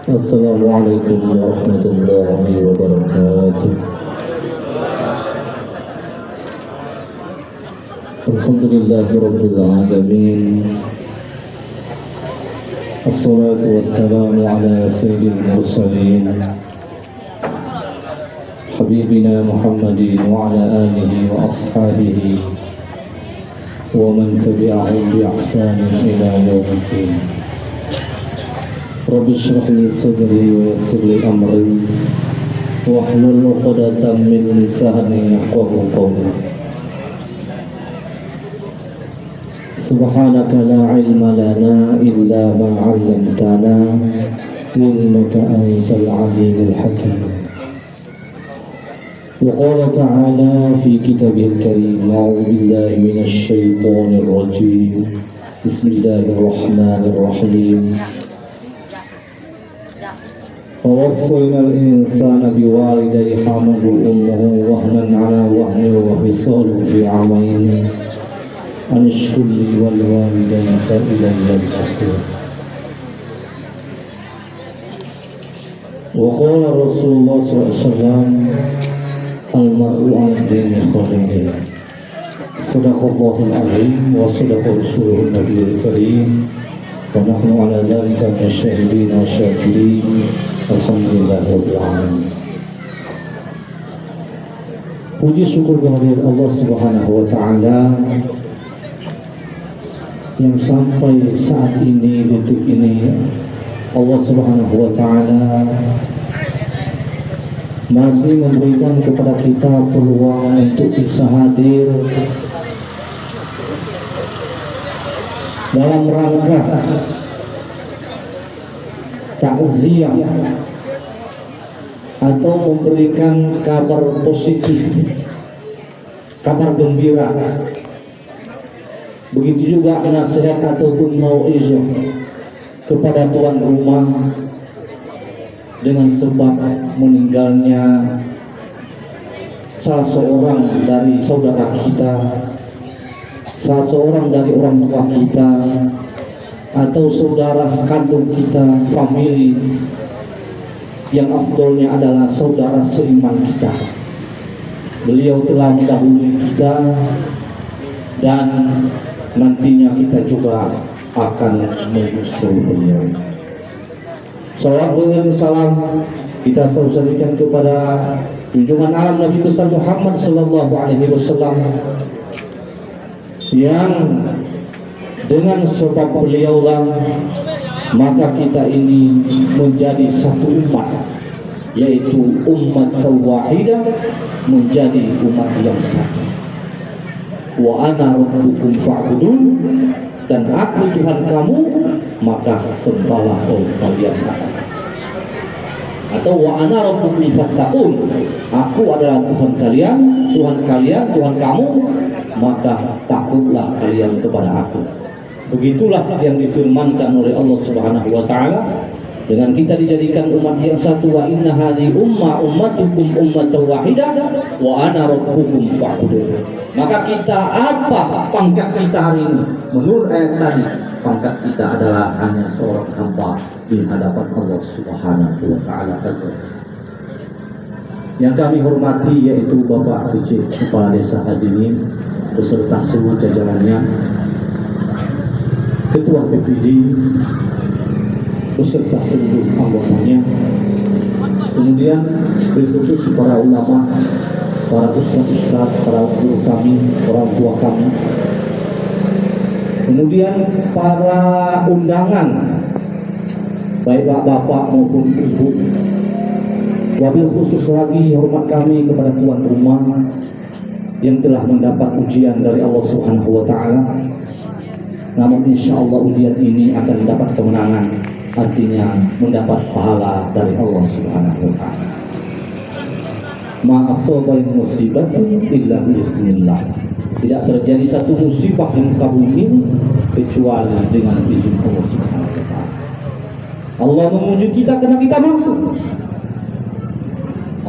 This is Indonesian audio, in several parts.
Assalamualaikum warahmatullahi wabarakatuh. Alhamdulillahi rabbil alamin. Assalatu wassalamu ala sayyidil mursalin Habibina Muhammadin wa ala alihi wa ashabihi wa man tabi'ahum bi ihsanin ila yaumiddin. Rabbi shrah li sadri wa yassir li amri wahlul 'uqdatam min lisani yafqahu qawli. Subhanaka la ilma lana illa ma 'allamtana innaka antal 'alimul hakim. Wa qala ta'ala fi kitabihil karim, a'udzu billahi minasy syaithanir rajim. Bismillahirrahmanirrahim. ووصينا الإنسان بوالديه حمله أمه وهنا على وهن وفصاله في عامين أن اشكر لي ولوالديك إلي المصير. وقال رسول الله صلى الله عليه وسلم المرء على دين خليله. صدق الله العظيم وصدق رسوله النبي الكريم ونحن على ذلك من الشاهدين والشاكرين. Alhamdulillahirabbil alamin. Puji syukur kehadirat Allah Subhanahu wa taala yang sampai saat ini, detik ini, Allah Subhanahu wa taala masih memberikan kepada kita peluang untuk bisa hadir dalam rangka takziah atau memberikan kabar positif, kabar gembira. Begitu juga nasihat ataupun mau'izah kepada tuan rumah dengan sebab meninggalnya salah seorang dari saudara kita, salah seorang dari orang tua kita, atau saudara kandung kita, famili yang afdolnya adalah saudara seiman kita. Beliau telah mendahului kita dan nantinya kita juga akan menyusul beliau. Salawat dan salam kita sampaikan kepada junjungan alam Nabi besar Muhammad sallallahu alaihi wasallam yang dengan sebab beliaulah maka kita ini menjadi satu umat, yaitu umat wahidah, menjadi umat yang satu. Wa ana rabbukum fa'budun, dan aku Tuhan kamu, maka sembahlah oleh kalian. Atau wa ana rabbukum fattaqun, aku adalah Tuhan kalian, Tuhan kamu, maka takutlah kalian kepada aku. Begitulah yang difirmankan oleh Allah Subhanahu wa taala dengan kita dijadikan umat yang satu. Wa inna hadhihi ummatukum ummatan wahidah wa ana rabbukum fa'budun. Maka kita apa pangkat kita hari ini? Menurut ayat tadi, pangkat kita adalah hanya seorang hamba di hadapan Allah Subhanahu wa taala. Yang kami hormati yaitu Bapak RC Kepala Desa Adinin beserta seluruh jajarannya, Ketua PPD beserta seluruh anggotanya, kemudian berkhusus para ulama, para ustaz-ustaz, para guru kami, orang tua kami, kemudian para undangan, baik bapak maupun ibu. Wabil khusus lagi hormat kami kepada tuan rumah yang telah mendapat ujian dari Allah Subhanahu wa taala. Namun insya Allah ujian ini akan mendapat kemenangan, artinya mendapat pahala dari Allah Subhanahu wa taala. Ma asabai musibatun illa bismillah. Tidak terjadi satu musibah di muka bumi kecuali dengan izin Allah Subhanahu wa taala. Allah menguji kita karena kita mampu.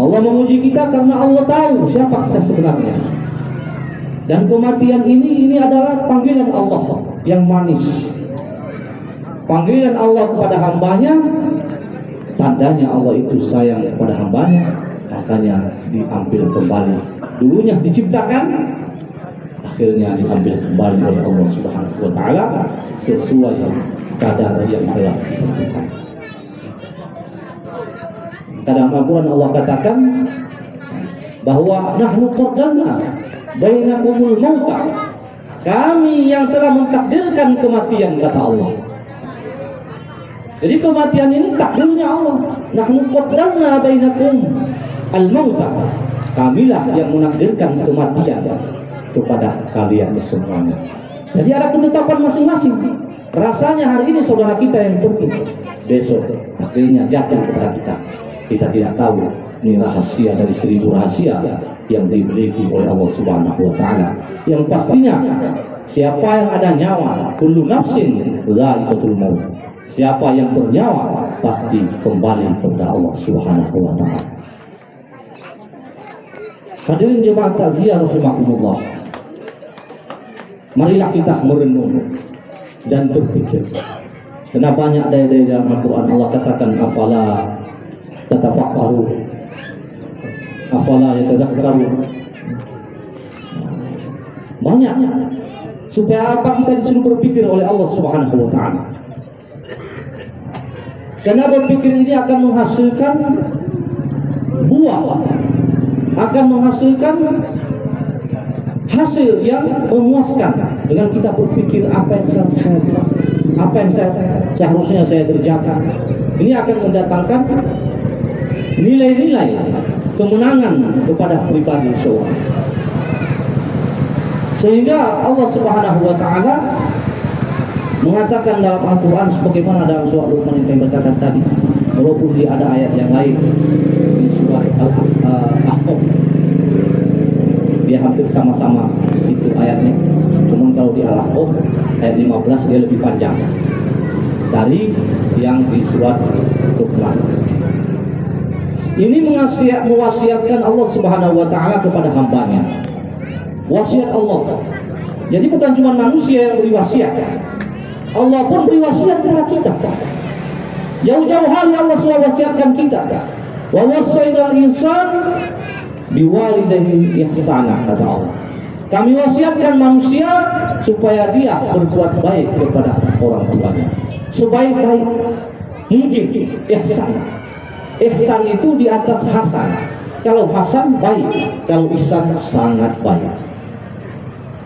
Allah menguji kita karena Allah tahu siapa kita sebenarnya. Dan kematian ini adalah panggilan Allah yang manis. Panggilan Allah kepada hambanya tandanya Allah itu sayang kepada hambanya, makanya diambil kembali. Dulunya diciptakan, akhirnya diambil kembali oleh Allah Subhanahu wa Ta'ala sesuai kadar yang telah ditentukan. Dalam Al-Quran Allah katakan bahwa nahnu qaddalna bainakumul mauta, kami yang telah mentakdirkan kematian, kata Allah. Jadi kematian ini takdirnya Allah. Nahnu qaddalna bainakum al-mauta, kamilah yang menakdirkan kematian kepada kalian semuanya. Jadi ada ketetapan masing-masing. Rasanya hari ini saudara kita yang pergi, besok takdirnya jatuh kepada kita. Kita tidak tahu. Ini rahasia dari 1000 rahasia yang dimiliki oleh Allah Subhanahu wa Ta'ala. Yang pastinya siapa yang ada nyawa, kullu nafsin dha'iqatul maut, siapa yang bernyawa pasti kembali kepada Allah Subhanahu wa Ta'ala. Hadirin jemaah takziah rahimakumullah, marilah kita merenung dan berpikir. Karena banyak dari dalam Al-Quran Allah katakan afala tatafakkaru, afala yatadakkaru. Banyak. Supaya apa? Kita disuruh berpikir oleh Allah Subhanahu wa Ta'ala. Karena berpikir ini akan menghasilkan buah, akan menghasilkan hasil yang memuaskan. Dengan kita berpikir apa yang seharusnya saya kerjakan, ini akan mendatangkan nilai-nilai kemenangan kepada pribadi seorang. Sehingga Allah Subhanahu wa Ta'ala mengatakan dalam Al-Quran sebagaimana dalam surah Luqman yang saya berkata tadi, walaupun dia ada ayat yang lain di surah Al-Ahqaf, dia hampir sama-sama itu ayatnya. Cuma kalau di Al-Ahqaf ayat 15 dia lebih panjang dari yang di surat Luqman. Ini mewasiatkan Allah Subhanahu wa Ta'ala kepada hambanya. Wasiat Allah. Jadi bukan cuma manusia yang beri wasiat, Allah pun beri wasiat kepada kita. Jauh-jauh hari Allah sudah wasiatkan kita. Wa wassaynal insan biwalidayhi ihsana, kata Allah. Kami wasiatkan manusia supaya dia berbuat baik kepada orang tuanya sebaik-baik mungkin. Ihsan itu di atas hasan. Kalau hasan baik, kalau ihsan sangat baik.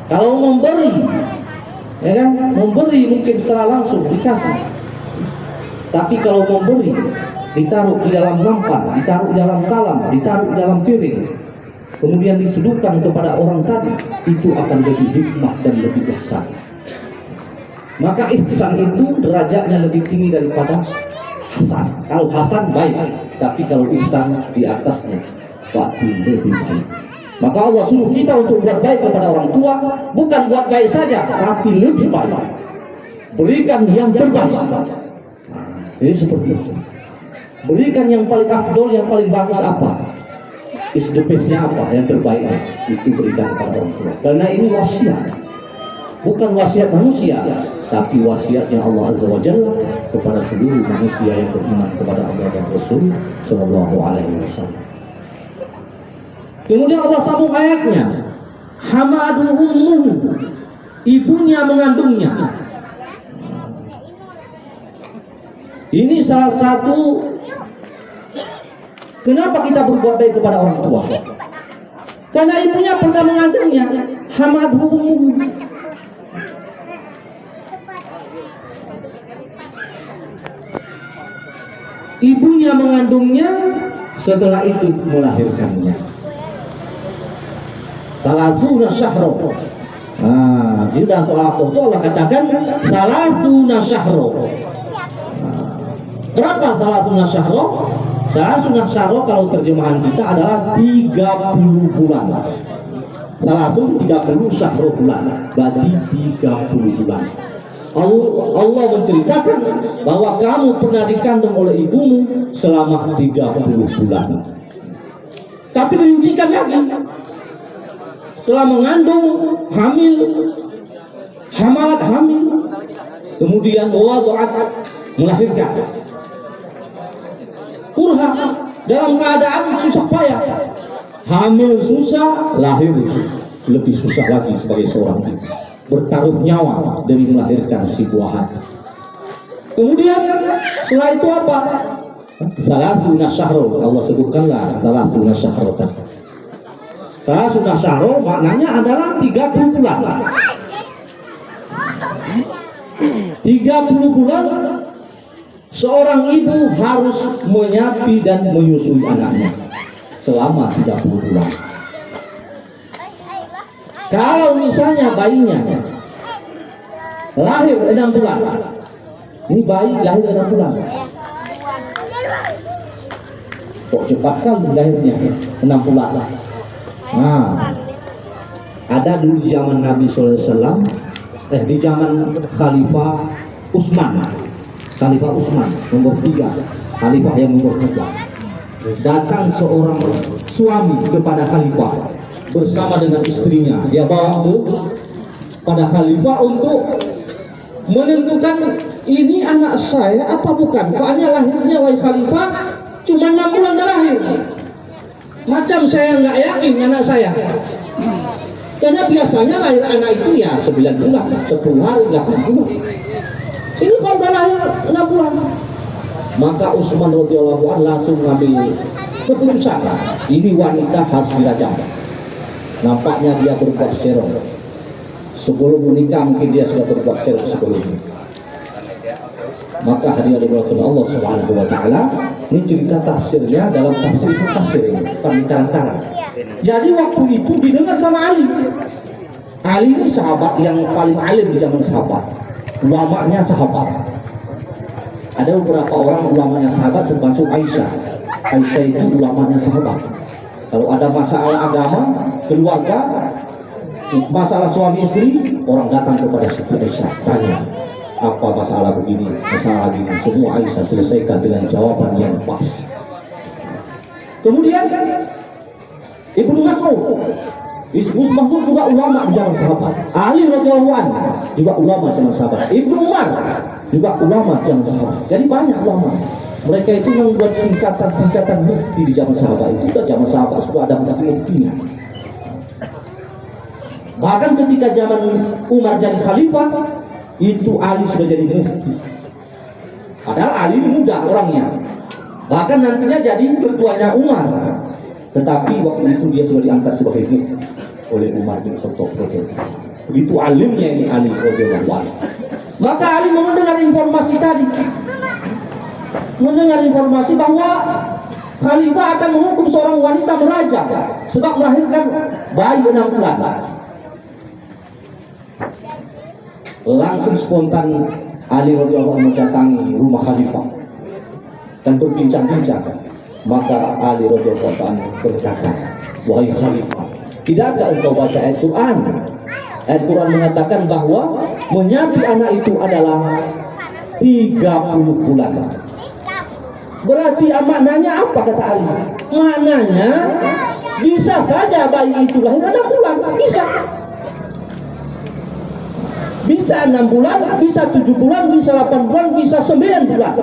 Kalau memberi, ya kan, memberi mungkin secara langsung dikasih. Tapi kalau memberi ditaruh di dalam nampan, ditaruh di dalam talam, ditaruh di dalam piring, kemudian disuduhkan kepada orang tadi, itu akan lebih hikmah dan lebih ihsan. Maka ihsan itu derajatnya lebih tinggi daripada hasan. Kalau hasan baik, tapi kalau ihsan di atasnya pasti lebih baik. Maka Allah suruh kita untuk buat baik kepada orang tua, bukan buat baik saja, tapi lebih baik. Berikan yang terbaik. Jadi seperti itu. Berikan yang paling afdol, yang paling bagus apa? Is the best-nya apa? Yang terbaik itu berikan kepada orang tua. Karena ini wasiat. Bukan wasiat manusia, tapi wasiatnya Allah Azza wa Jalla kepada seluruh manusia yang beriman kepada Allah dan Rasul Sallallahu Alaihi Wasallam. Kemudian Allah sambung ayatnya, hamadu ummuhu, ibunya mengandungnya. Ini salah satu kenapa kita berbuat baik kepada orang tua. Karena ibunya pernah mengandungnya. Hamadu ummuhu. Ibunya mengandungnya, setelah itu melahirkannya. Salasuna syahro. Sudah soal itu Allah katakan salasuna syahro. Berapa salasuna syahro? Salasuna syahro kalau terjemahan kita adalah 30 bulan. Salasun 30 syahro bulan, berarti 30 bulan. Allah menceritakan bahwa kamu pernah dikandung oleh ibumu selama 30 bulan. Tapi dirincikan lagi, setelah mengandung, hamil, hamalat hamil, kemudian wadu'at, melahirkan. kurha, dalam keadaan susah payah, hamil susah, lahir lebih susah lagi sebagai seorang ibu, bertaruh nyawa demi melahirkan si buah hati. Kemudian setelah itu apa? Salatuna syahrul, Allah sebutkanlah salatuna syahrul. Salatuna syahrul maknanya adalah 30 bulan. 30 bulan seorang ibu harus menyapi dan menyusui anaknya selama 30 bulan. Kalau misalnya bayinya lahir 6 bulan, ini bayi lahir 6 bulan, kok cepat kan lahirnya 6 bulan. Nah, ada dulu di zaman Nabi SAW, di zaman Khalifah Utsman, nomor 3, Khalifah yang nomor 3. Datang seorang suami kepada Khalifah bersama dengan istrinya. Dia bawa pada Khalifah untuk menentukan ini anak saya apa bukan. Soalnya lahirnya wahai Khalifah cuma 6 bulan dah lahir. Macam saya nggak yakin anak saya. Karena biasanya lahir anak itu ya 9 bulan, 10 hari, 8 bulan. Ini kalau udah lahir 6 bulan. Maka Utsman radhiyallahu anhu langsung mengambil keputusan, ini wanita harus dirajam. Nampaknya dia berbuat serong. Sebelum menikah mungkin dia sudah berbuat serong sebelumnya. Maka hadiah dimuliakan Allah Subhanahu wa taala, ini cerita tafsirnya dalam tafsir Ibnu Katsir ini, Karang. Jadi waktu itu didengar sama Ali. Ali ini sahabat yang paling alim di zaman sahabat. Ulamanya sahabat. Ada beberapa orang ulamanya sahabat termasuk Aisyah. Aisyah itu ulamanya sahabat. Kalau ada masalah agama, keluarga, masalah suami istri, orang datang kepada Siti Aisyah, tanya, apa masalah begini, masalah begini, semua Aisyah selesaikan dengan jawaban yang pas. Kemudian Ibnu Mas'ud juga ulama di zaman sahabat. Ali radhiyallahu anhu juga ulama di zaman sahabat. Ibnu Umar juga ulama di zaman sahabat. Jadi banyak ulama. Mereka itu membuat tingkatan mufti di zaman sahabat. Itu sudah zaman sahabat sudah ada muftinya. Bahkan ketika zaman Umar jadi khalifah, itu Ali sudah jadi mufti. Padahal Ali muda orangnya. Bahkan nantinya jadi bertuanya Umar. Tetapi waktu itu dia sudah diangkat sebagai mufti oleh Umar bin Khattab radhiyallahu anhu. Begitu alimnya ini Ali radhiyallahu anhu. Maka Ali mendengar informasi tadi. Mendengar informasi bahwa khalifah akan menghukum seorang wanita merajam sebab melahirkan bayi 6 bulan. Langsung spontan Ali radhiyallahu anhu mendatangi rumah khalifah dan berbincang-bincang. Maka Ali radhiyallahu anhu berkata, wahai khalifah, tidakkah engkau baca ayat Quran? Ayat Quran mengatakan bahwa menyapi anak itu adalah 30 bulan. Berarti maknanya apa kata Ali? Maknanya bisa saja bayi itu lahir 6 bulan, bisa. Bisa 6 bulan, bisa 7 bulan, bisa 8 bulan, bisa 9 bulan.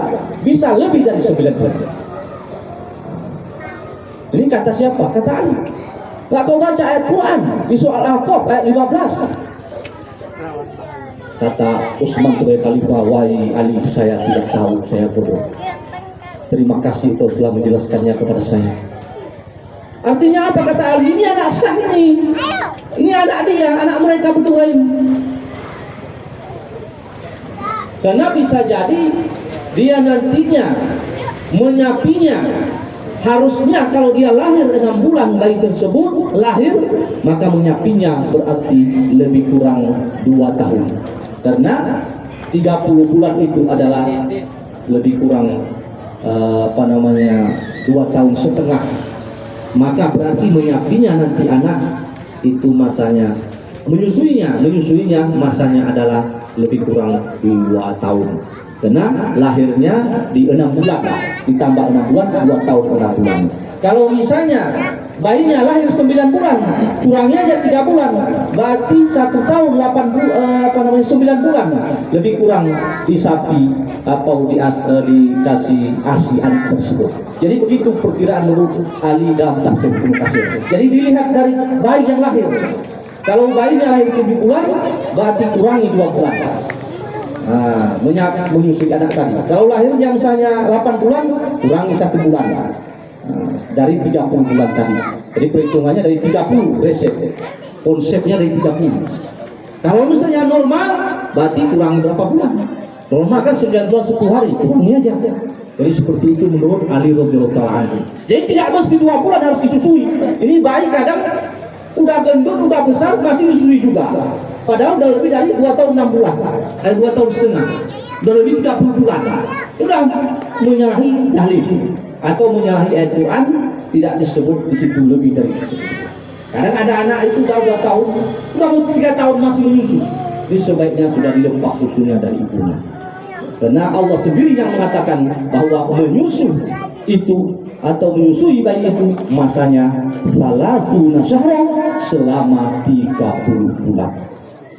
Bisa lebih dari 9 bulan. Ini kata siapa? Kata Ali. Nggak kau baca ayat Quran di surah Al-Ahqaf ayat 15. Kata Utsman sebagai khalifah, wahai Ali, saya tidak tahu, saya bodoh. Terima kasih kau telah menjelaskannya kepada saya. Artinya apa kata Ali? Ini anak sah ini. Ini anak dia, anak mereka berdua ini. Karena bisa jadi dia nantinya menyapinya. Harusnya kalau dia lahir 6 bulan bayi tersebut lahir, maka menyapinya berarti lebih kurang 2 tahun. Karena 30 bulan itu adalah lebih kurang 2 tahun setengah. Maka berarti menyapinya nanti anak itu masanya, menyusuinya masanya adalah lebih kurang 2 tahun. Karena lahirnya di 6 bulan, ditambah 6 bulan, 2 tahun 6 bulan. Kalau misalnya bayinya lahir 9 bulan, kurangnya aja 3 bulan, berarti 1 tahun 9 bulan, lebih kurang disapi atau dikasih ASI anak tersebut. Jadi begitu perkiraan menurut Ali dalam tafsir Ibnu Katsir. Jadi dilihat dari bayi yang lahir. Kalau bayinya lahir 7 bulan, berarti kurangi 2 bulan. Nah, menyusui anak tadi. Kalau lahirnya misalnya 8 bulan, kurangi 1 bulan. Nah, dari 30 bulan tadi. Jadi perhitungannya dari 30 reset. Konsepnya dari 30. Kalau misalnya normal, berarti kurangi berapa bulan? Normal kan 9 bulan 10 hari, kurangi aja. Jadi seperti itu menurut Ali radhiyallahu anhu. Jadi tidak mesti 2 bulan harus disusui. Ini bayi kadang udah gendut, udah besar, masih disusui juga. Padahal udah lebih dari 2 tahun 6 bulan, 2 tahun setengah, udah lebih 30 bulan. Udah menyalahi dalil atau menyalahi ayat Quran, tidak disebut di situ lebih dari itu. Kadang ada anak itu udah 2 tahun, udah 3 tahun masih menyusu. Ini sebaiknya sudah dilepas susunya dari ibunya. Karena Allah sendiri yang mengatakan bahwa menyusu itu atau menyusui bayi itu masanya salasuna syahran, selama 30 bulan.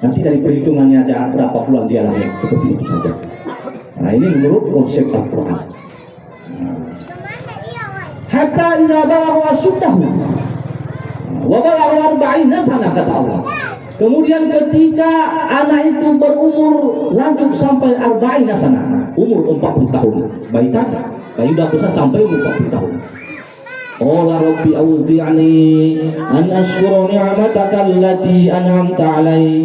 Nanti dari perhitungannya aja berapa bulan dia lahir, seperti itu saja. Nah, ini menurut konsep Al-Quran. Hatta idza balagha ashuddahu wa balagha 40 sana, kata Allah. Kemudian ketika anak itu berumur lanjut sampai 40 sana, umur 40 tahun, bayi tadi, bayi sudah besar sampai umur 40 tahun. Qala rabbi auzi'ni an ashkura ni'mataka allati an'amta 'alai.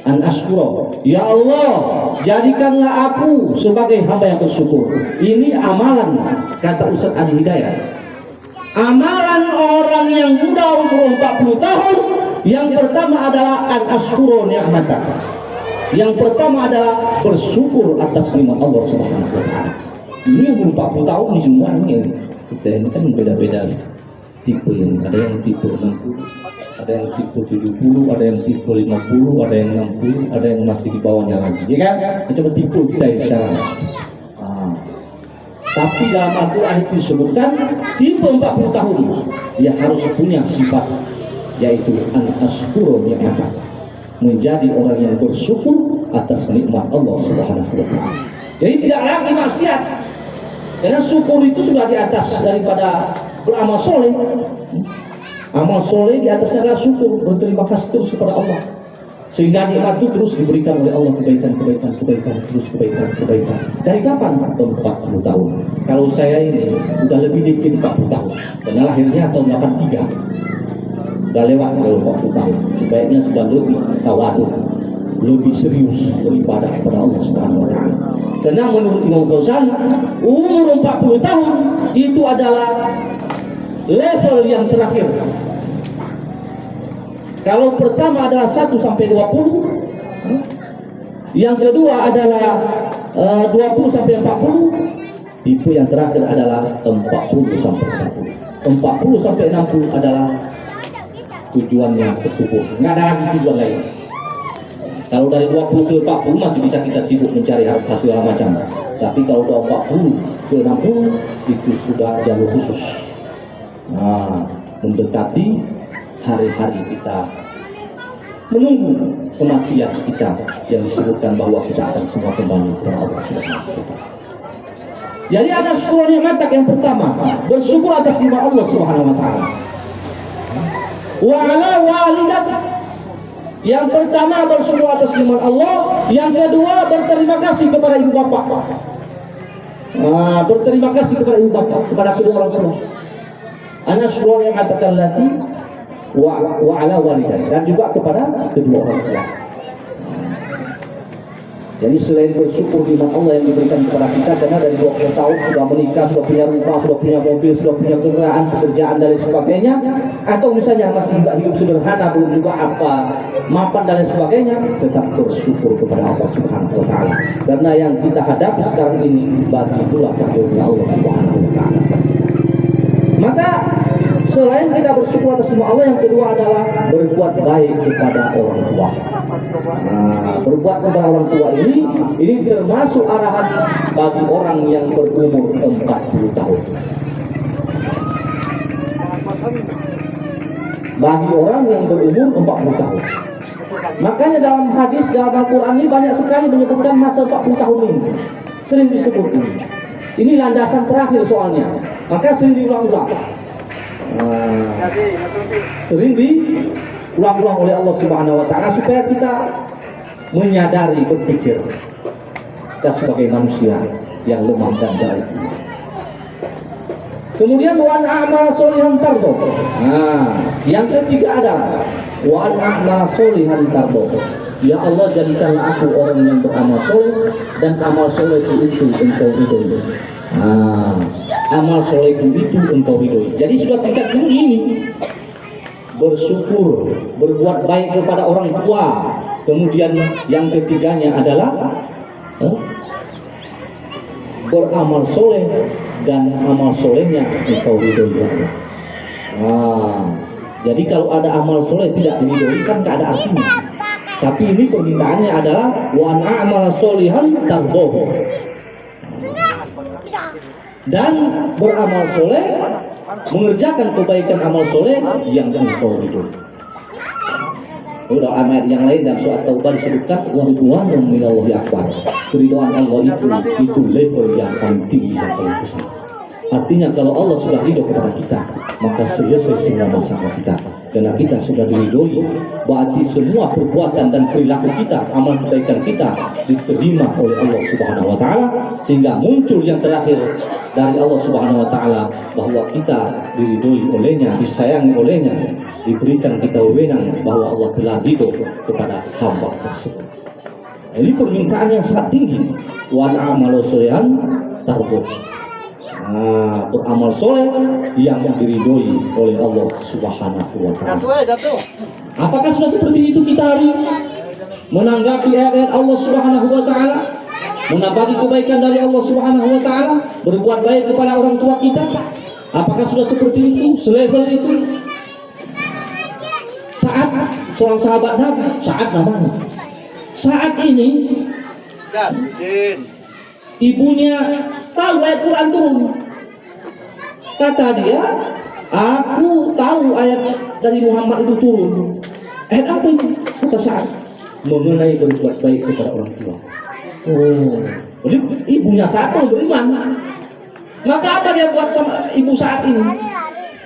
An ashkura, ya Allah, jadikanlah aku sebagai hamba yang bersyukur. Ini amalan, kata Ustaz Adi Hidayat. Amalan orang yang muda umur 40 tahun, yang pertama adalah an ashkura ni'mataka. Yang pertama adalah bersyukur atas nikmat Allah Subhanahu wa taala. Ini umur 40 tahun ini semua ini. Kita ini kan beda-beda tipe, yang ada yang tipe 60, ada yang tipe 70, ada yang tipe 50, ada yang 60, ada yang masih di bawahnya lagi, ya kan? Macam tipe kita ini sekarang. Tapi dalam Al-Quran itu disebutkan tipe 40 tahun dia harus punya sifat, yaitu an-ashkuru ni'matah, menjadi orang yang bersyukur atas nikmat Allah Subhanahu wa taala. Jadi tidak lagi maksiat. Karena syukur itu sudah di atas daripada beramal soleh. Amal soleh di atasnya adalah syukur, berterima kasih terus kepada Allah. Sehingga nikmat itu terus diberikan oleh Allah, kebaikan, terus kebaikan. Dari kapan? 40 tahun. Kalau saya ini udah lebih dikit 40 tahun. Karena lahirnya tahun 83. Udah lewat kalau 40 tahun. Sebaiknya sudah lebih tawadu, lebih serius beribadah kepada Allah Subhanahu wa taala. Karena menurut Imam Ghazali, umur 40 tahun itu adalah level yang terakhir. Kalau pertama adalah 1 sampai 20, yang kedua adalah 20 sampai 40, tipe yang terakhir adalah 40 sampai 60. 40 sampai 60 adalah tujuannya ke tubuh, nggak ada lagi tujuan lain. Kalau dari 20 ke 40 masih bisa kita sibuk mencari hasil macam. Tapi kalau udah 40 ke 60 itu sudah jalur khusus. Nah, mendekati hari-hari kita menunggu kematian kita yang disebutkan bahwa kita akan semua kembali kepada Allah Subhanahu wa taala. Jadi ada syukur nikmat yang pertama, bersyukur atas nikmat Allah Subhanahu wa taala. Wa ala walidatik, yang pertama bersyukur atas nikmat Allah, yang kedua berterima kasih kepada ibu bapak. Berterima kasih kepada ibu bapak, kepada kedua orang tua. Ana syukur ni'mataka allati wa ala walidatik, dan juga kepada kedua orang tua. Jadi selain bersyukur nikmat Allah yang diberikan kepada kita, karena dari 20 tahun sudah menikah, sudah punya rumah, sudah punya mobil, sudah punya kendaraan, pekerjaan dan lain sebagainya, atau misalnya masih juga hidup sederhana, belum juga apa mapan dan lain sebagainya, tetap bersyukur kepada Allah Subhanahu wa taala. Karena yang kita hadapi sekarang ini bagi itulah takdirnya Allah Subhanahu wa taala. Maka selain kita bersyukur atas nikmat Allah, yang kedua adalah berbuat baik kepada orang tua. Berbuat kepada orang tua ini termasuk arahan bagi orang yang berumur 40 tahun. Bagi orang yang berumur 40 tahun. Makanya dalam hadis dalam Al-Quran ini banyak sekali menyebutkan masa 40 tahun ini. Sering disebut ini. Ini landasan terakhir soalnya. Maka sering diulang-ulang. Sering diulang-ulang oleh Allah Subhanahu wa taala supaya kita menyadari, berpikir kita sebagai manusia yang lemah dan dhaif. Kemudian wa an a'mala sholihan tardo. Yang ketiga adalah wa an a'mala sholihan tardo. Ya Allah, jadikanlah aku orang yang beramal soleh dan amal soleh itu engkau ridhoi. Amal soleh itu engkau ridhoi. Jadi sudah tingkat ini, bersyukur, berbuat baik kepada orang tua. Kemudian yang ketiganya adalah beramal soleh dan amal solehnya engkau ridhoi. Jadi kalau ada amal soleh tidak diridhoi kan tidak ada artinya. Tapi ini permintaannya adalah wa na'mal sholihan tardoh, dan beramal soleh, mengerjakan kebaikan amal soleh yang engkau ridhoi. Udah ayat yang lain dan surat Taubah disebutkan wa ridwanun minallahi akbar. Keridhaan Allah itu level yang paling tinggi dan paling besar. Artinya kalau Allah sudah ridho kepada kita, maka selesai semua masalah kita. Karena kita sudah diridhoi, berarti semua perbuatan dan perilaku kita, amal kebaikan kita diterima oleh Allah Subhanahu wa taala, sehingga muncul yang terakhir dari Allah Subhanahu wa taala bahwa kita diridhoi olehnya, disayangi olehnya, diberikan kita wewenang bahwa Allah telah ridho kepada hamba tersebut. Ini permintaan yang sangat tinggi. Wa na'malu sholihan tardo. Beramal soleh yang diridhoi oleh Allah Subhanahu wa taala. Apakah sudah seperti itu kita hari menanggapi ayat Allah Subhanahu wa taala, menambah kebaikan dari Allah Subhanahu wa taala, berbuat baik kepada orang tua kita? Apakah sudah seperti itu, selevel itu? Saat seorang sahabat Nabi, Sa'ad namanya. Saat ini ibunya tahu ayat Quran turun. Kata dia, aku tahu ayat dari Muhammad itu turun. Ayat apa itu? Kata Sa'ad, mengenai berbuat baik kepada orang tua. Jadi ibunya Sa'ad beriman. Maka apa dia buat sama ibu Sa'ad ini?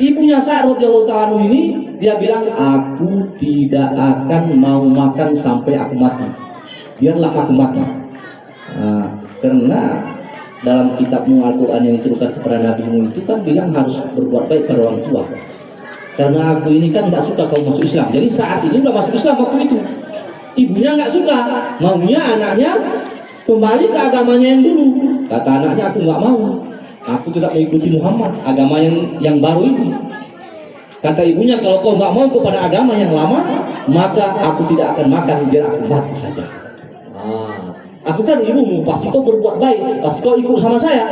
Ibunya Sa'ad radhiyallahu ta'ala ini, dia bilang, aku tidak akan mau makan sampai aku mati. Biarlah aku mati. Karena dalam kitabmu Al-Quran yang diturunkan kepada Nabi itu kan bilang harus berbuat baik pada orang tua. Karena aku ini kan nggak suka kau masuk Islam. Jadi saat ini udah masuk Islam waktu itu. Ibunya nggak suka, maunya anaknya kembali ke agamanya yang dulu. Kata anaknya, aku nggak mau. Aku tidak mengikuti Muhammad, agama yang baru ini. Kata ibunya, kalau kau nggak mau kepada agama yang lama, maka aku tidak akan makan, biar aku mati saja. Aku kan ibumu, pasti kau berbuat baik, pasti kau ikut sama saya.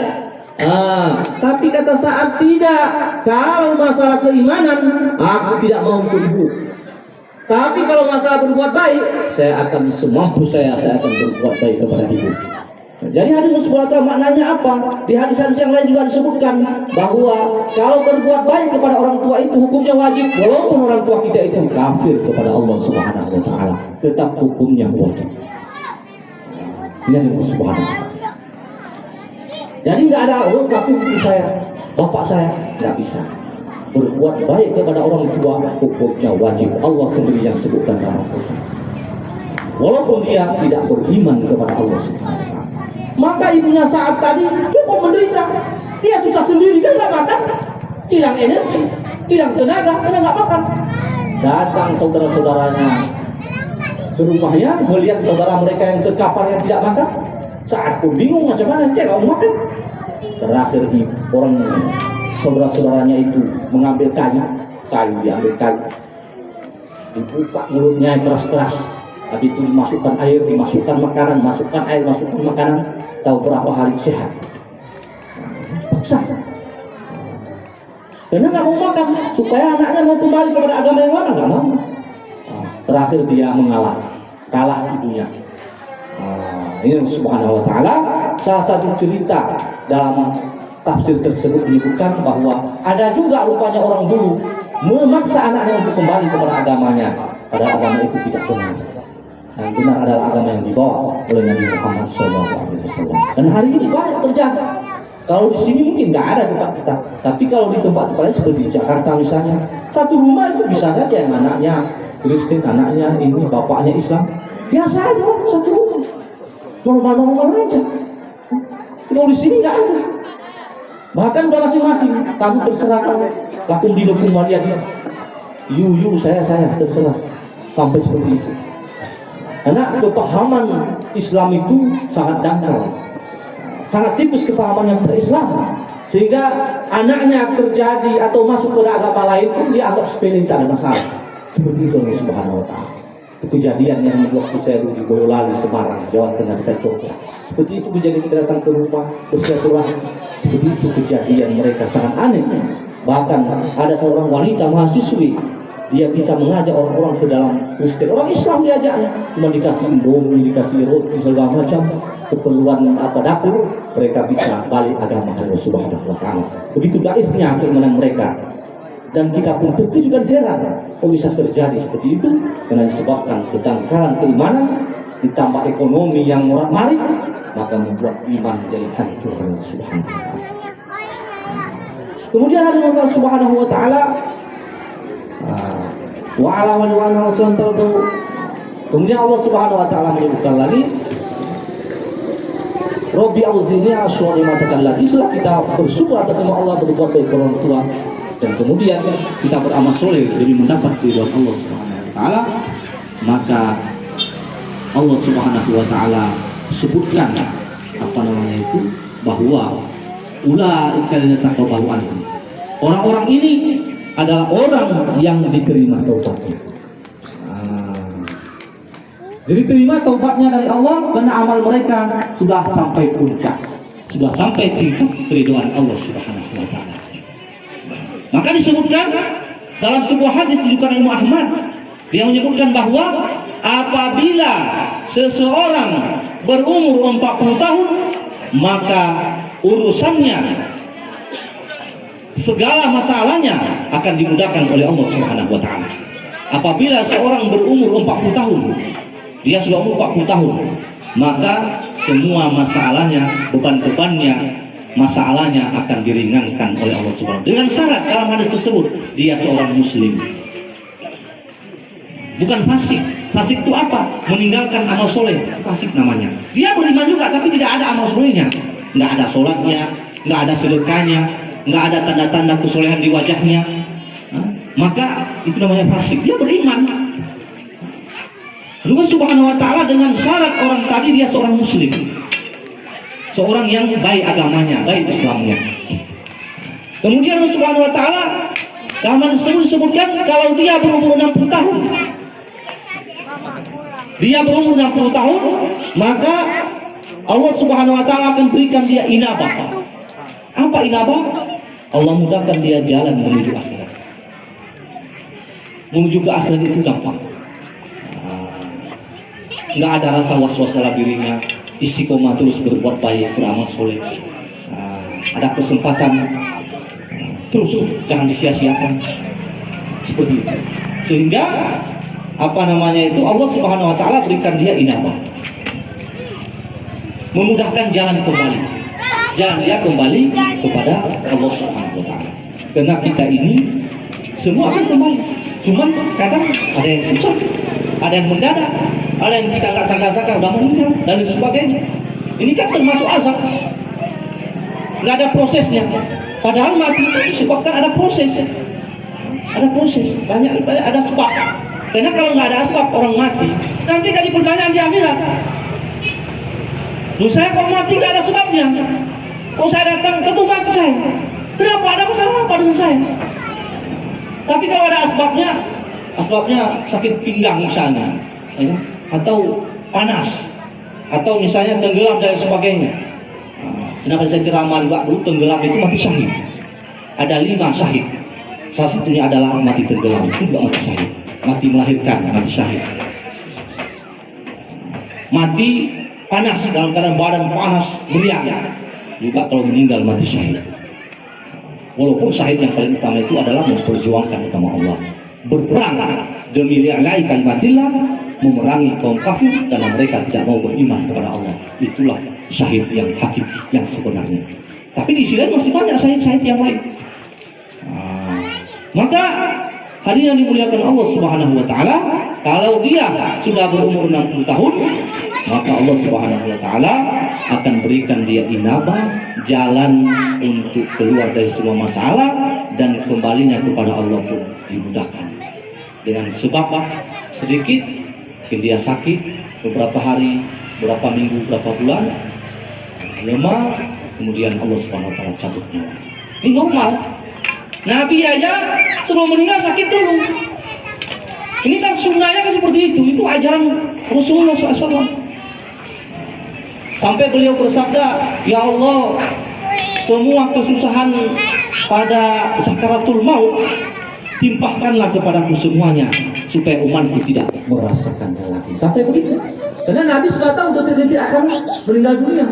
Tapi kata Sa'ad, tidak. Kalau masalah keimanan, aku tidak mau ikut ibu. Tapi kalau masalah berbuat baik, saya akan semampu saya akan berbuat baik kepada ibu. Jadi hadis musyawarah maknanya apa? Di hadis-hadis yang lain juga disebutkan bahwa kalau berbuat baik kepada orang tua itu hukumnya wajib, walaupun orang tua kita itu kafir kepada Allah Subhanahu wa taala, tetap hukumnya wajib. Ini adalah subhanallah. Jadi nggak ada tapi ibu saya, bapak saya nggak bisa. Berbuat baik kepada orang tua hukumnya wajib. Allah sendiri yang sebutkan dalam Al-Quran. Walaupun dia tidak beriman kepada Allah Subhanahu wa taala. Maka ibunya Sa'ad tadi cukup menderita. Dia susah sendiri, dia nggak makan, hilang energi, hilang tenaga, karena nggak makan. Datang saudara-saudaranya ke rumahnya, melihat saudara mereka yang terkapar yang tidak makan. Saat pun bingung macam mana dia nggak mau makan. Terakhir orang saudara-saudaranya itu mengambil kayu diambil kayu, dibuka mulutnya keras-keras. Habis itu dimasukkan air, dimasukkan makanan, masukkan air, masukkan makanan. Tahu berapa hari sehat? Paksa. Karena nggak mau makan, supaya anaknya mau kembali kepada agama yang lama, nggak mau. Terakhir dia mengalah, kalah ibunya. Ini subhanahu wa ta'ala. Salah satu cerita dalam tafsir tersebut menyebutkan bahwa ada juga rupanya orang dulu memaksa anaknya untuk kembali kepada agamanya, padahal agama itu tidak benar. Yang benar adalah agama yang dibawa oleh Nabi Muhammad SAW. Dan hari ini banyak terjadi Kalau di sini mungkin nggak ada tempat kita, tapi kalau di tempat lain seperti Jakarta misalnya, satu rumah itu bisa saja yang anaknya Kristen, anaknya ini, bapaknya Islam, biasa aja satu rumah, normal-normal aja. Kalau di sini nggak ada. Bahkan udah masing-masing, kamu terserah kamu, lakum dinukum waliyadin, you saya terserah, sampai seperti itu. Karena kepahaman Islam itu sangat dangkal, sangat tipis kepahaman yang berislam, sehingga anaknya terjadi atau masuk ke agama lain pun dia anggap sepele, tak ada masalah. Seperti itu Allah Subhanahu wa Ta'ala. Itu kejadian yang waktu saya di Boyolali, Semarang, Jawa Tengah, dekat Jogja. Seperti itu kejadian kita datang ke rumah bersilaturahmi. Seperti itu kejadian mereka sangat aneh. Bahkan ada seorang wanita mahasiswi, dia bisa mengajak orang-orang ke dalam Kristen, orang Islam diajaknya, cuma dikasih indomie, dikasih roti, segala macam keperluan apa dapur, mereka bisa balik agama Allah Subhanahu wa Ta'ala. Begitu daifnya keimanan mereka, dan kita pun terkejut dan heran kok bisa terjadi seperti itu, karena disebabkan kedangkalan keimanan ditambah ekonomi yang morat-marit, maka membuat iman jadi hancur Allah Subhanahu wa Ta'ala. Kemudian Allah Subhanahu wa Ta'ala kemudian Allah Subhanahu wa Ta'ala menyebutkan lagi, Robbi auzini asyuri matakallati, setelah kita bersyukur atas nama Allah, berbuat baik kepada orang tua, dan kemudian kita beramal soleh demi mendapat keridhaan Allah Subhanahu wa Ta'ala, maka Allah Subhanahu wa Ta'ala sebutkan bahwa ulaika alladzina taqabbalu anhum, orang-orang ini adalah orang yang diterima taubatnya. Jadi terima taubatnya dari Allah karena amal mereka sudah sampai puncak, sudah sampai tingkat keridhaan Allah Subhanahu wa Ta'ala. Maka disebutkan dalam sebuah hadis diriwayatkan Imam Ahmad, dia menyebutkan bahwa apabila seseorang berumur 40 tahun, maka urusannya, segala masalahnya akan dimudahkan oleh Allah Subhanahu wa Ta'ala. Apabila seorang berumur 40 tahun, dia sudah umur 40 tahun, maka semua masalahnya, beban-bebannya, masalahnya akan diringankan oleh Allah Subhanahu wa Ta'ala. Dengan syarat dalam hadis tersebut, dia seorang muslim, bukan fasik. Fasik itu apa? Meninggalkan amal soleh, fasik namanya. Dia beriman juga, tapi tidak ada amal solehnya, nggak ada sholatnya, nggak ada sedekahnya, nggak ada tanda-tanda kesolehan di wajahnya, maka itu namanya fasik. Dia beriman. Allah Subhanahu wa Ta'ala dengan syarat orang tadi dia seorang muslim, seorang yang baik agamanya, baik Islamnya. Kemudian Allah Subhanahu wa Ta'ala dalam hadis tersebut disebutkan kalau dia berumur 60 tahun, dia berumur 60 tahun, maka Allah Subhanahu wa Ta'ala akan berikan dia inabah. Apa inabah? Allah mudahkan dia jalan menuju akhirat. Menuju ke akhirat itu gampang. Nggak ada rasa was-was dalam dirinya, istiqomah terus berbuat baik, beramal soleh. Ada kesempatan, terus jangan disia-siakan. Seperti itu. Sehingga Allah Subhanahu wa Ta'ala berikan dia inabah, memudahkan jalan kembali. Jalan dia kembali kepada Allah Subhanahu wa Ta'ala. Karena kita ini semua akan kembali. Cuman kadang ada yang susah, ada yang mendadak, ada yang kita nggak sangka-sangka udah meninggal dan sebagainya. Ini kan termasuk azab, nggak ada prosesnya. Padahal mati itu disebabkan ada proses, banyak ada sebab. Karena kalau nggak ada sebab orang mati, nanti kan dipertanyaan di akhirat. Loh, saya kok mati nggak ada sebabnya? Kok saya datang ketemu mati saya? Kenapa, ada masalah apa dengan saya? Tapi kalau ada asbabnya sakit pinggang misalnya, ya, atau panas, atau misalnya tenggelam dan sebagainya. Kenapa saya ceramah juga dulu, tenggelam itu mati syahid. Ada 5 syahid. Salah satunya adalah mati tenggelam, itu juga mati syahid. Mati melahirkan, mati syahid. Mati panas, dalam keadaan badan panas, meriang, juga kalau meninggal mati syahid. Walaupun syahid yang paling utama itu adalah memperjuangkan agama Allah, berperang demi li'la'i kalimatillah, memerangi kaum kafir karena mereka tidak mau beriman kepada Allah. Itulah syahid yang hakiki, yang sebenarnya. Tapi di sini masih banyak syahid-syahid yang lain. Maka hadirin yang dimuliakan Allah Subhanahu wa taala, kalau dia sudah berumur 60 tahun, maka Allah Subhanahu wa taala akan berikan dia inabah, jalan untuk keluar dari semua masalah, dan kembalinya kepada Allah pun dimudahkan. Dengan sebab sedikit mungkin dia sakit beberapa hari, beberapa minggu, beberapa bulan, lemah, kemudian Allah Subhanahu wa taala cabut nyawa. Ini normal. Nabi aja sebelum meninggal sakit dulu. Ini kan sunnahnya kan seperti itu. Itu ajaran Rasulullah SAW. Sampai beliau bersabda, ya Allah, semua kesusahan pada sakaratul maut timpahkanlah kepadaku semuanya, supaya umatku tidak merasakannya lagi. Sampai begitu. Karena Nabi sudah tahu detik-detik akan meninggal dunia.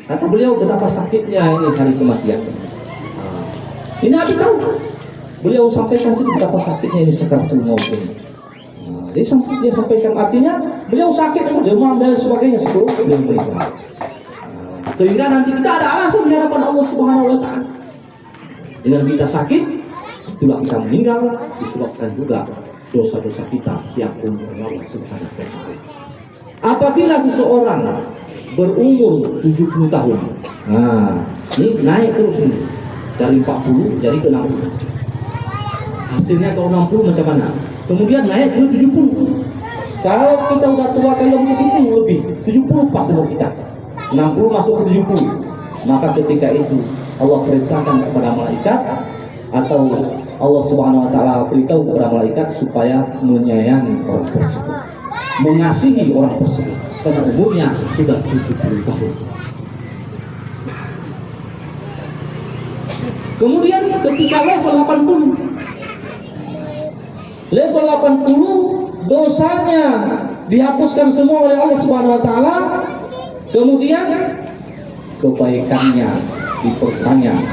Kata beliau, betapa sakitnya ini hari kematian. Ini Nabi tahu. Beliau sampaikan betapa sakitnya ini sakaratul maut ini. Jadi dia sampaikan, artinya beliau sakit, demam dan sebagainya sebelum beliau meninggal. Sehingga nanti kita ada alasan di hadapan Allah Subhanahu wa taala. Dengan kita sakit, itulah kita meninggal, disebabkan juga dosa-dosa kita yang Allah Subhanahu wa taala. Apabila seseorang berumur 70 tahun, ini naik terus ini. Dari 40 jadi ke 60. Hasilnya kalau 60 macam mana? Kemudian naik ke 70. Kalau kita udah tua kalau 70 lebih, 70 pas umur kita. 60 masuk ke 70. Maka ketika itu Allah perintahkan kepada malaikat, atau Allah Subhanahu wa taala beritahu kepada malaikat supaya menyayangi orang tersebut, mengasihi orang tersebut karena umurnya sudah 70 tahun. Kemudian ketika level 80 dosanya dihapuskan semua oleh Allah Subhanahu wa taala, kemudian kebaikannya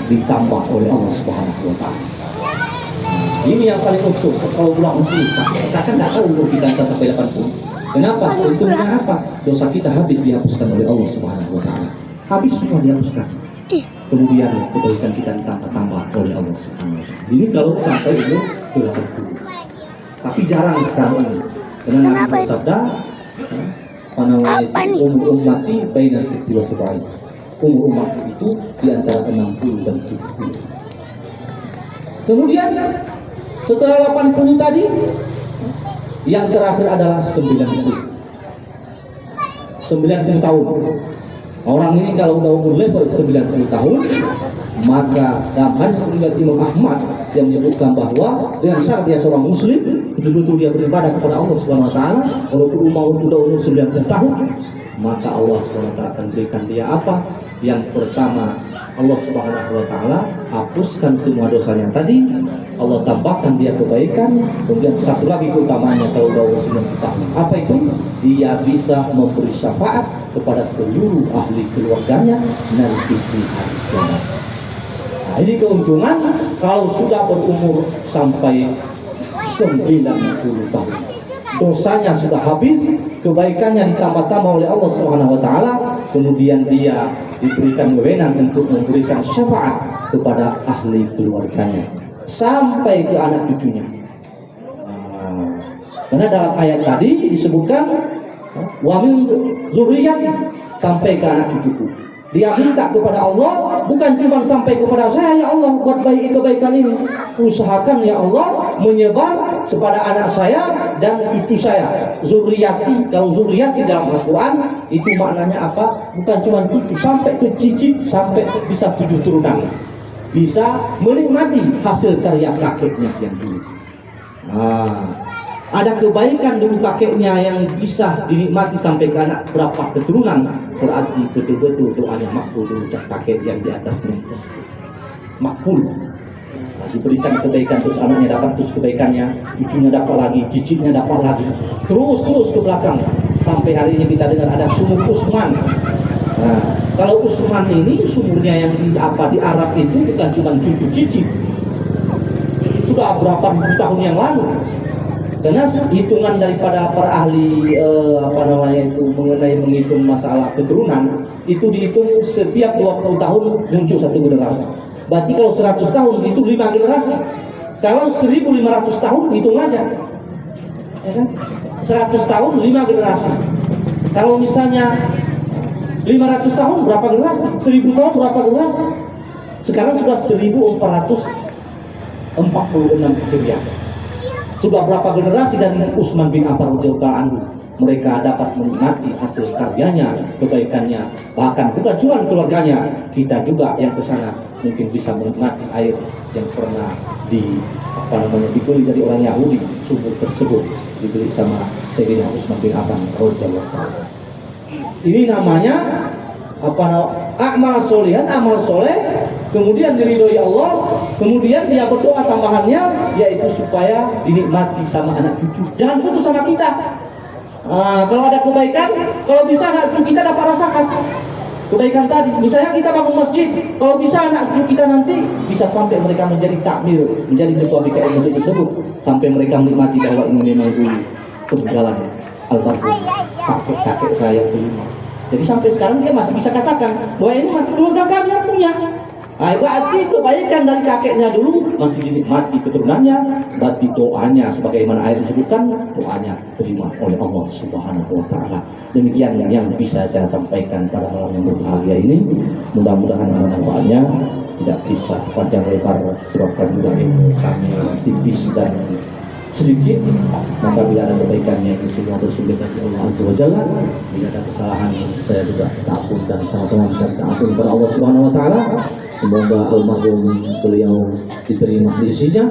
ditambah oleh Allah Subhanahu wa taala. Ini yang paling untung. Kalau ulang kita kan nggak tahu umur kita sampai 80. Kenapa? Untungnya apa? Dosa kita habis dihapuskan oleh Allah Subhanahu wa taala. Habis semua dihapuskan. Kemudian kebaikan kita ditambah-tambah oleh Allah Subhanahu wa taala. Ini kalau sampai umur 80. Tapi jarang sekarang ini. Karena Nabi bersabda, umur ummati baina sitti wa sab'in. Umur umat itu di antara 60 dan 70. Kemudian setelah 80 tadi, yang terakhir adalah 90 tahun. Orang ini kalau udah umur level 90 tahun, maka dalam hadis riwayat Imam Ahmad yang menyebutkan bahwa dengan syarat dia seorang muslim, betul-betul dia beribadah kepada Allah Subhanahu wa taala, walaupun udah umur 90 tahun, maka Allah Subhanahu wa taala akan berikan dia apa? Yang pertama, Allah Subhanahu wa taala hapuskan semua dosanya tadi, Allah tambahkan dia kebaikan. Kemudian satu lagi keutamaannya kalau udah umur 90 tahun, apa itu? Dia bisa memberi syafaat kepada seluruh ahli keluarganya nanti di hari kiamat. Nah, ini keuntungan kalau sudah berumur sampai 90 tahun. Dosanya sudah habis, kebaikannya ditambah-tambah oleh Allah Subhanahu wa taala, kemudian dia diberikan wewenang untuk memberikan syafaat kepada ahli keluarganya sampai ke anak cucunya. Karena dalam ayat tadi disebutkan wa min dzurriyyati, sampai ke anak cucuku. Dia minta kepada Allah, bukan cuma sampai kepada saya, ya Allah buat baik kebaikan ini, usahakan ya Allah menyebar kepada anak saya dan cucu saya. Zurriyati, kalau zurriyati dalam Al-Quran itu maknanya apa? Bukan cuma cucu, sampai ke cicit, sampai bisa 7 turunan, bisa menikmati hasil karya kakeknya yang dulu. Ada kebaikan dulu kakeknya yang bisa dinikmati sampai ke anak berapa keturunan, berarti betul-betul doanya makbul diucap kakek yang di atasnya tersebut. Makbul. Diberikan kebaikan, terus anaknya dapat terus kebaikannya, cucunya dapat lagi, cicitnya dapat lagi, terus ke belakang sampai hari ini kita dengar ada sumur Usman. Kalau Usman ini sumurnya yang di Arab itu bukan cuma cucu cicit, sudah berapa ribu tahun yang lalu. Karena hitungan daripada para ahli mengenai menghitung masalah keturunan itu dihitung setiap 20 tahun muncul satu generasi. Berarti kalau 100 tahun itu 5 generasi. Kalau 1500 tahun hitung aja, ya kan? 100 tahun 5 generasi. Kalau misalnya 500 tahun berapa generasi? 1000 tahun berapa generasi? Sekarang sudah 1446 Hijriah. Sudah berapa generasi dari Utsman bin Affan radhiyallahu anhu mereka dapat menikmati hasil karyanya, kebaikannya, bahkan kegajuan keluarganya. Kita juga yang ke sana mungkin bisa menikmati air yang pernah dibeli dari orang Yahudi. Sumur tersebut dibeli sama Sayyidina Utsman bin Affan radhiyallahu anhu. Ini namanya amal solehan, amal soleh, kemudian diridhoi Allah, kemudian dia berdoa tambahannya yaitu supaya dinikmati sama anak cucu dan tentu sama kita. Kalau ada kebaikan, kalau bisa anak cucu kita dapat rasakan kebaikan tadi. Misalnya kita bangun masjid, kalau bisa anak cucu kita nanti bisa sampai mereka menjadi takmir, menjadi ketua BKM masjid tersebut, sampai mereka menikmati bahwa ini memang dulu peninggalan almarhum kakek saya dulu. Jadi sampai sekarang dia masih bisa katakan bahwa ini masih keluarga kami yang punya. Berarti kebaikan dari kakeknya dulu masih dinikmati keturunannya. Berarti doanya sebagaimana ayat disebutkan, doanya terima oleh Allah Subhanahu wa taala. Demikian yang bisa saya sampaikan pada malam yang berbahagia ini. Mudah-mudahan manfaatnya, tidak bisa panjang lebar sebabkan juga ilmu kami tipis dan sedikit. Maka bila ada kebaikannya itu semua bersumber dari Allah Azza wa Jalla. Bila ada kesalahan saya juga minta ampun dan sama-sama minta ampun kepada Allah Subhanahu wa taala. Semoga almarhum beliau diterima di sisinya.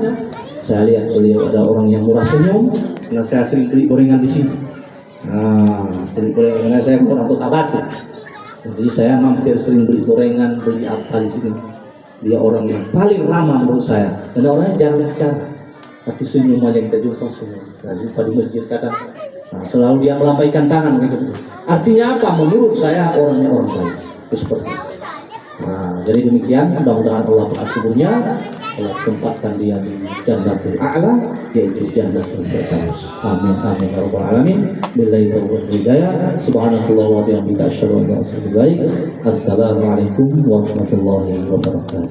Saya lihat beliau ada orang yang murah senyum, karena saya sering beli gorengan di sini. Sering gorengan, karena saya orang Kota Batu. Jadi saya mampir sering beli gorengan, beli apa di sini. Dia orang yang paling ramah menurut saya. Dan orangnya jarang bicara, tapi senyum aja kita jumpa senyum. Nah, jumpa di masjid kadang, selalu dia melambaikan tangan gitu. Artinya apa? Menurut saya orangnya orang baik. Seperti itu. Jadi demikian, mudah-mudahan Allah berkabulnya, Allah tempatkan dia di Jannatul A'la, yaitu Jannatul Firdaus. Amin amin ya rabbal alamin. Billahi taufiq wal hidayah. Subhanallahi wa bihamdihi asyhadu an la ilaha illa anta astaghfiruka wa atubu ilaik. Assalamualaikum warahmatullahi wabarakatuh.